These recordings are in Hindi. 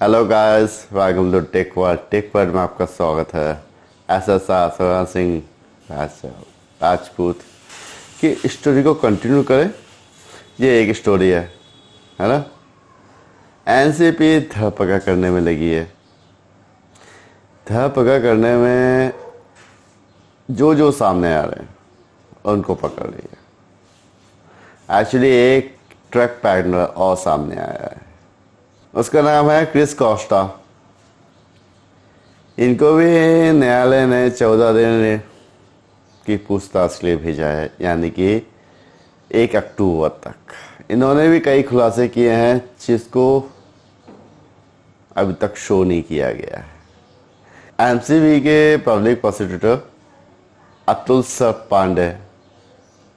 Hello guys, welcome to tech word में आपका स्वागत है। एसएसआर सुशांत सिंह राजपूत की स्टोरी को कंटिन्यू करें। ये एक स्टोरी है ना। एनसीपी धरपकड़ करने में लगी है। धरपकड़ करने में जो जो सामने आ रहे हैं उनको पकड़ रही है। एक्चुअली एक ट्रक पैडलर और सामने आया है। उसका नाम है क्रिस कोस्टा। इनको भी न्यायालय ने 14 दिन की पूछताछ के लिए भेजा है, यानी कि 1 अक्टूबर तक। इन्होंने भी कई खुलासे किए हैं जिसको अभी तक शो नहीं किया गया है। एनसीबी के public prosecutor Atul sir Pandey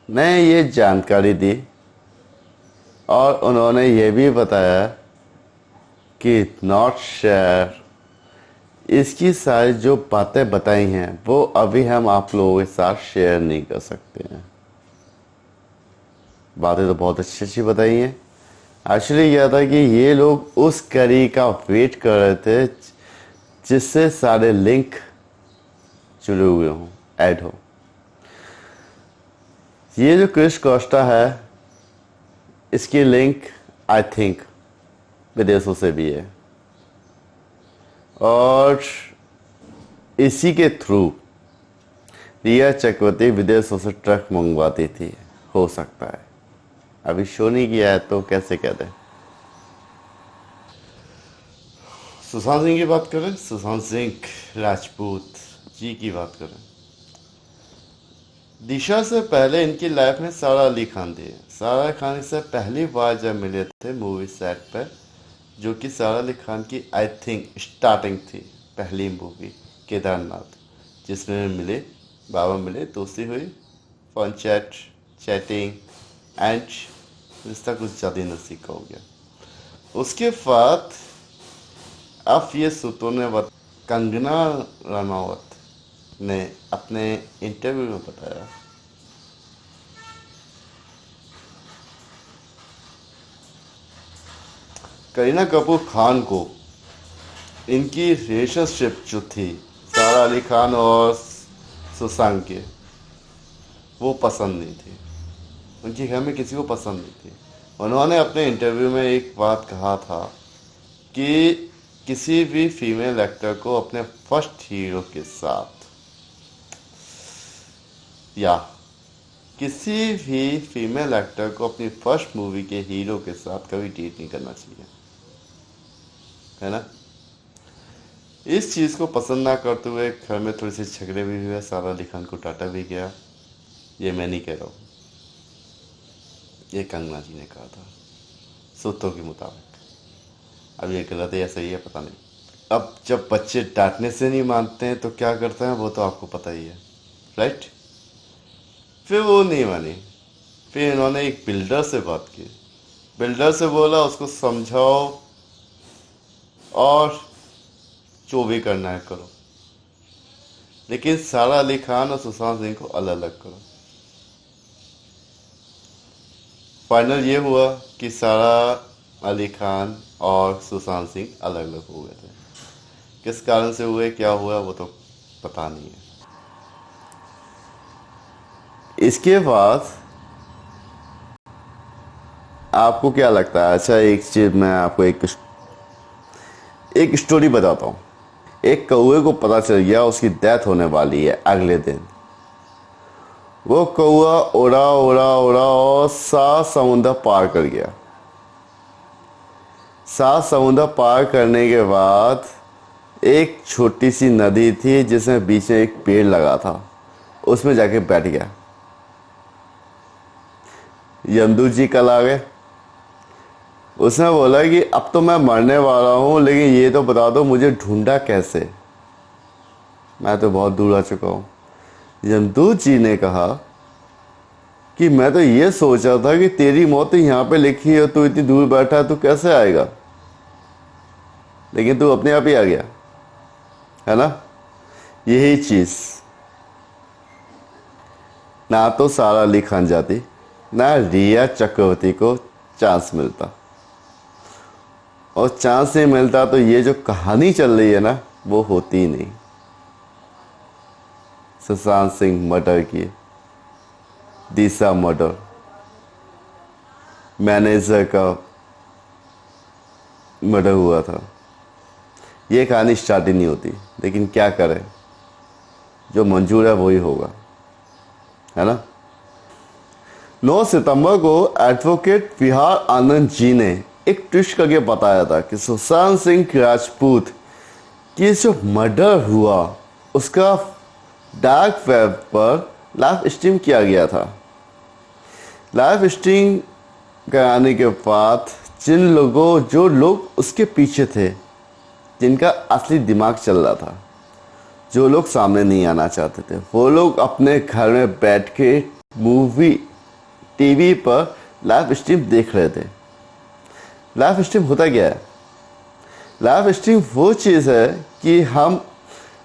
ने ये जानकारी दी और उन्होंने ये भी बताया कि नॉट शेयर इसकी सारी जो बातें बताई हैं वो अभी हम आप लोगों के साथ शेयर नहीं कर सकते हैं। बातें तो बहुत अच्छी अच्छी बताई हैं। एक्चुअली क्या था कि ये लोग उस कड़ी का वेट कर रहे थे जिससे सारे लिंक जुड़े हुए हों, ऐड हो। ये जो क्रिस कोस्टा है, इसकी लिंक आई थिंक विदेशों से भी है और इसी के थ्रू रिया चक्रवर्ती विदेशों से ट्रक मंगवाती थी। हो सकता है, अभी शो नहीं किया है तो कैसे कह दें। सुशांत सिंह की बात करें, सुशांत सिंह राजपूत जी की बात करें। दिशा से पहले इनकी लाइफ में सारा अली खान थी। सारा अली खान से पहली बार जब मिले थे मूवी सेट पर, जो कि सारा अली खान की आई थिंक स्टार्टिंग थी, पहली मूवी केदारनाथ, जिसमें मिले, बाबा मिले, दोस्ती हुई, फोन चैट, चैटिंग एंड रिश्ता कुछ ज़्यादा नज़दीक हो गया। उसके बाद अब ये सूत्रों ने कंगना रनावत ने अपने इंटरव्यू में बताया करीना कपूर खान को इनकी रिलेशनशिप जो थी सारा अली खान और सुशांत के, वो पसंद नहीं थी। उनके घर में किसी को पसंद नहीं थी। उन्होंने अपने इंटरव्यू में एक बात कहा था कि किसी भी फीमेल एक्टर को अपने फर्स्ट हीरो के साथ या किसी भी फीमेल एक्टर को अपनी फर्स्ट मूवी के हीरो के साथ कभी डेट नहीं करना चाहिए, है ना। इस चीज़ को पसंद ना करते हुए घर में थोड़ी सी झगड़े भी हुए, सारा अली खान को डांटा भी गया। ये मैं नहीं कह रहा हूँ, ये कंगना जी ने कहा था सूत्रों के मुताबिक। अब ये गलत है या सही है पता नहीं। अब जब बच्चे डांटने से नहीं मानते हैं तो क्या करते हैं वो तो आपको पता ही है, राइट। फिर वो नहीं मानी। फिर इन्होंने एक बिल्डर से बात की। बिल्डर से बोला उसको समझाओ और जो भी करना है करो, लेकिन सारा अली खान और सुशांत सिंह को अलग अलग करो। फाइनल ये हुआ कि सारा अली खान और सुशांत सिंह अलग अलग हो गए थे। किस कारण से हुए, क्या हुआ, वो तो पता नहीं है। इसके बाद आपको क्या लगता है? अच्छा, एक चीज मैं आपको एक स्टोरी बताता हूँ। एक कौवे को पता चल गया उसकी डेथ होने वाली है अगले दिन। वो कौवा उड़ा उड़ा उड़ा और 7 समुंदर पार कर गया। 7 समुंदर पार करने के बाद एक छोटी सी नदी थी जिसमें बीच में एक पेड़ लगा था, उसमें जाके बैठ गया। यमदूत जी कल आ गए। उसने बोला कि अब तो मैं मरने वाला हूँ, लेकिन ये तो बता दो मुझे ढूंढा कैसे, मैं तो बहुत दूर आ चुका हूँ। यमदूत जी ने कहा कि मैं तो ये सोचा था कि तेरी मौत यहाँ पे लिखी है, तू इतनी दूर बैठा है, तू कैसे आएगा, लेकिन तू अपने आप ही आ गया, है ना। यही चीज़ ना तो सारा अली खान जाती, ना रिया चक्रवर्ती को चांस मिलता। और चांस नहीं मिलता तो ये जो कहानी चल रही है ना वो होती ही नहीं। सुशांत सिंह मर्डर की, दिशा मर्डर, मैनेजर का मर्डर हुआ था, ये कहानी स्टार्ट ही नहीं होती। लेकिन क्या करें, जो मंजूर है वही होगा, है ना। 9 सितंबर को एडवोकेट विहार आनंद जी ने एक ट्विस्ट करके बताया था कि सुशांत सिंह राजपूत की जो मर्डर हुआ उसका डार्क वेब पर लाइव स्ट्रीम किया गया था। लाइव स्ट्रीम कराने के बाद जो लोग उसके पीछे थे, जिनका असली दिमाग चल रहा था, जो लोग सामने नहीं आना चाहते थे, वो लोग अपने घर में बैठ के मूवी टीवी पर लाइव स्ट्रीम देख रहे थे। लाइव स्ट्रीम होता क्या है? लाइव स्ट्रीम वो चीज़ है कि हम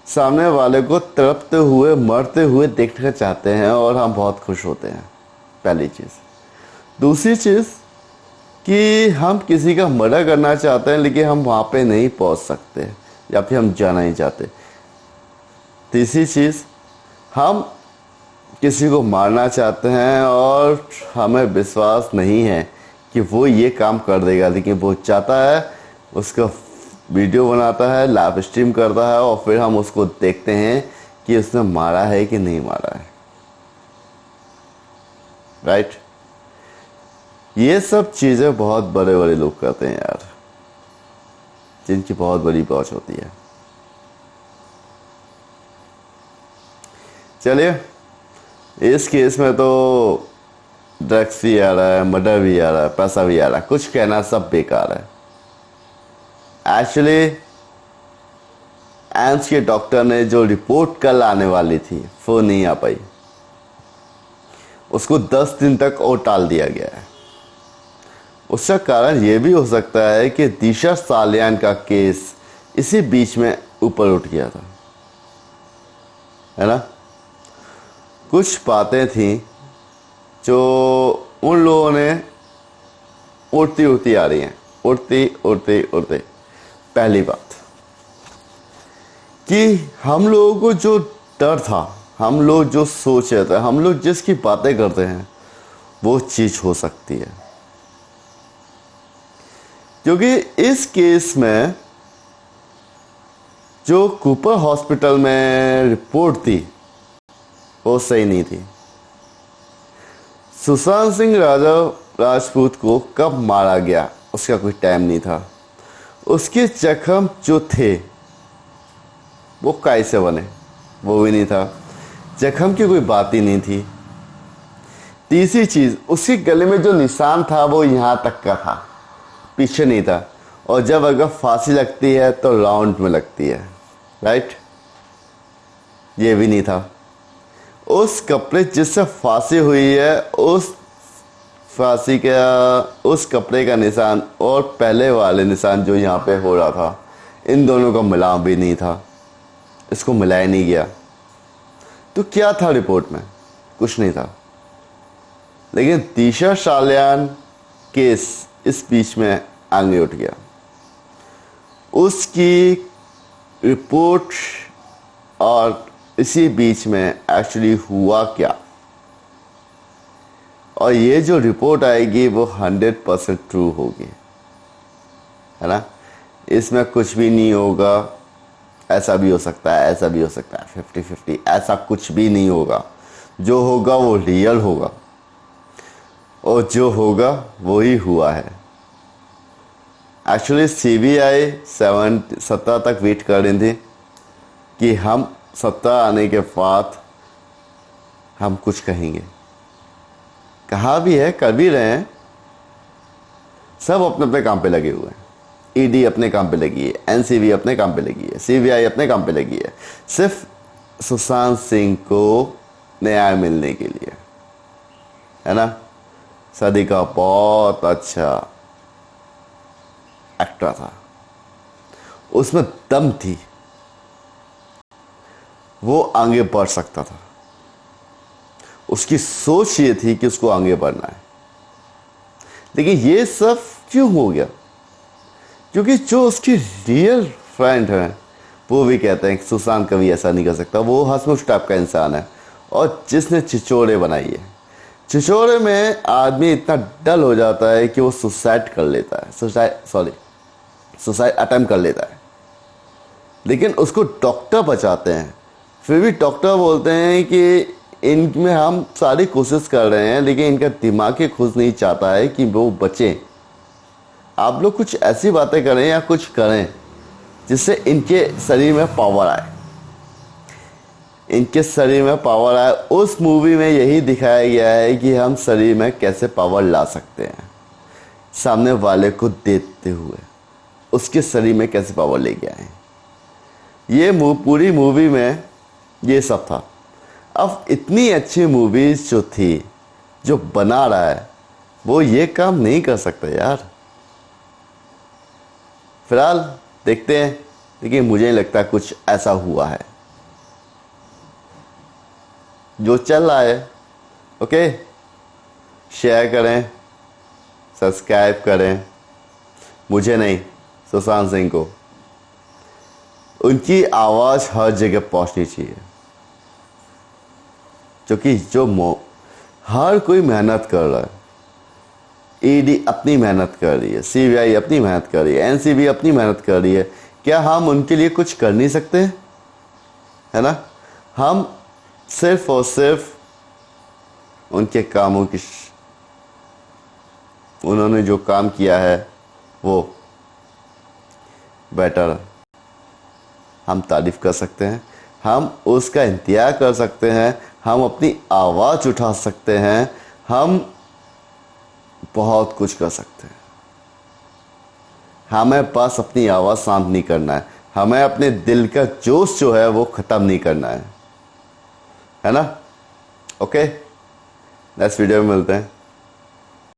सामने वाले को तड़पते हुए मरते हुए देखना चाहते हैं और हम बहुत खुश होते हैं, पहली चीज़। दूसरी चीज़ कि हम किसी का मर्डर करना चाहते हैं लेकिन हम वहाँ पे नहीं पहुँच सकते या फिर हम जाना नहीं चाहते। तीसरी चीज़, हम किसी को मारना चाहते हैं और हमें विश्वास नहीं है कि वो ये काम कर देगा, लेकिन वो चाहता है, उसका वीडियो बनाता है, लाइव स्ट्रीम करता है और फिर हम उसको देखते हैं कि उसने मारा है कि नहीं मारा है। राइट? ये सब चीज़ें बहुत बड़े बड़े लोग करते हैं यार, जिनकी बहुत बड़ी पहुंच होती है। चलिए, इस केस में तो ड्रग्स भी आ रहा है, मर्डर भी आ रहा है, पैसा भी आ रहा है, कुछ कहना सब बेकार है। एक्चुअली एम्स के डॉक्टर ने जो रिपोर्ट कल आने वाली थी वो नहीं आ पाई, उसको 10 दिन तक और टाल दिया गया है। उसका कारण ये भी हो सकता है कि दिशा सालियान का केस इसी बीच में ऊपर उठ गया था, है ना। कुछ बातें थी जो उन लोगों ने उड़ती उड़ती आ रही हैं, उड़ते। पहली बात कि हम लोगों को जो डर था, हम लोग जो सोच रहे थे, हम लोग जिसकी बातें करते हैं वो चीज़ हो सकती है, क्योंकि इस केस में जो कूपर हॉस्पिटल में रिपोर्ट थी वो सही नहीं थी। सुशांत सिंह राजपूत को कब मारा गया उसका कोई टाइम नहीं था। उसके जख्म जो थे वो कैसे बने वो भी नहीं था, जख्म की कोई बात ही नहीं थी। तीसरी चीज़, उसके गले में जो निशान था वो यहाँ तक का था, पीछे नहीं था। और जब अगर फांसी लगती है तो राउंड में लगती है, राइट, ये भी नहीं था। उस कपड़े जिससे फांसी हुई है, उस फांसी का उस कपड़े का निशान और पहले वाले निशान जो यहाँ पे हो रहा था, इन दोनों का मिलान भी नहीं था, इसको मिलाया नहीं गया। तो क्या था रिपोर्ट में? कुछ नहीं था। लेकिन दिशा सालियान केस इस बीच में आगे उठ गया। उसकी रिपोर्ट और इसी बीच में एक्चुअली हुआ क्या, और ये जो रिपोर्ट आएगी वो 100% ट्रू होगी, है ना। इसमें कुछ भी नहीं होगा, ऐसा भी हो सकता है, ऐसा भी हो सकता है, 50-50, ऐसा कुछ भी नहीं होगा। जो होगा वो रियल होगा और जो होगा वही हुआ है। एक्चुअली CBI 17 तक वेट कर रही थी कि हम 17 आने के बाद हम कुछ कहेंगे। कहा भी है, कर भी रहे हैं, सब अपने अपने काम पे लगे हुए हैं। ED अपने काम पे लगी है, NCB अपने काम पे लगी है, CBI अपने काम पे लगी है, सिर्फ सुशांत सिंह को न्याय मिलने के लिए, है ना। सदी का बहुत अच्छा एक्टर था, उसमें दम थी, वो आगे बढ़ सकता था। उसकी सोच ये थी कि उसको आगे बढ़ना है। लेकिन ये सब क्यों हो गया? क्योंकि जो उसकी रियल फ्रेंड है वो भी कहते हैं कि सुशांत कभी ऐसा नहीं कर सकता, वो हंसमुख टाइप का इंसान है। और जिसने छिछोरे बनाई है, छिछोरे में आदमी इतना डल हो जाता है कि वो सुसाइड कर लेता है, सुसाइड अटेम्प्ट कर लेता है। लेकिन उसको डॉक्टर बचाते हैं। फिर भी डॉक्टर बोलते हैं कि इनमें हम सारी कोशिश कर रहे हैं लेकिन इनका दिमाग ही खुद नहीं चाहता है कि वो बचें। आप लोग कुछ ऐसी बातें करें या कुछ करें जिससे इनके शरीर में पावर आए, इनके शरीर में पावर आए। उस मूवी में यही दिखाया गया है कि हम शरीर में कैसे पावर ला सकते हैं, सामने वाले को देते हुए उसके शरीर में कैसे पावर लेके आए। ये पूरी मूवी में ये सब था। अब इतनी अच्छी मूवीज जो थी, जो बना रहा है, वो ये काम नहीं कर सकता यार। फिलहाल देखते हैं, लेकिन मुझे नहीं लगता कुछ ऐसा हुआ है। जो चल रहा है ओके, शेयर करें, सब्सक्राइब करें, मुझे नहीं सुशांत सिंह को। उनकी आवाज़ हर जगह पहुंचनी चाहिए, क्योंकि हर कोई मेहनत कर रहा है। ईडी अपनी मेहनत कर रही है, सीबीआई अपनी मेहनत कर रही है, एनसीबी अपनी मेहनत कर रही है। क्या हम उनके लिए कुछ कर नहीं सकते, है ना? हम सिर्फ और सिर्फ उनके कामों की, उन्होंने जो काम किया है वो बेटर हम तारीफ कर सकते हैं, हम उसका इंतजार कर सकते हैं, हम अपनी आवाज़ उठा सकते हैं, हम बहुत कुछ कर सकते हैं। हमें बस अपनी आवाज़ शांत नहीं करना है, हमें अपने दिल का जोश जो है वो ख़त्म नहीं करना है ना? ओके, नेक्स्ट वीडियो में मिलते हैं।